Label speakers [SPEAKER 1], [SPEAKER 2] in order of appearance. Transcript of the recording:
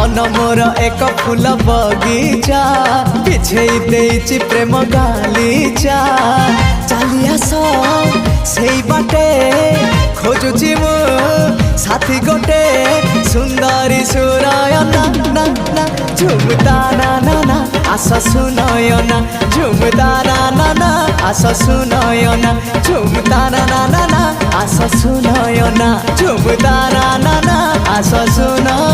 [SPEAKER 1] मन मोर एक फूल बगीचा पिछेई देइछि प्रेम गालीचा चली आस सेई बाटे खोजुछि मु साथी गोटे सुंदरी सुरायना ना ना झुमता ना ना ना आस सुनयना झुमता ना ना ना आस सुनयना झुमता ना ना ना आस सुनयना झुमता ना ना आस सुनयना।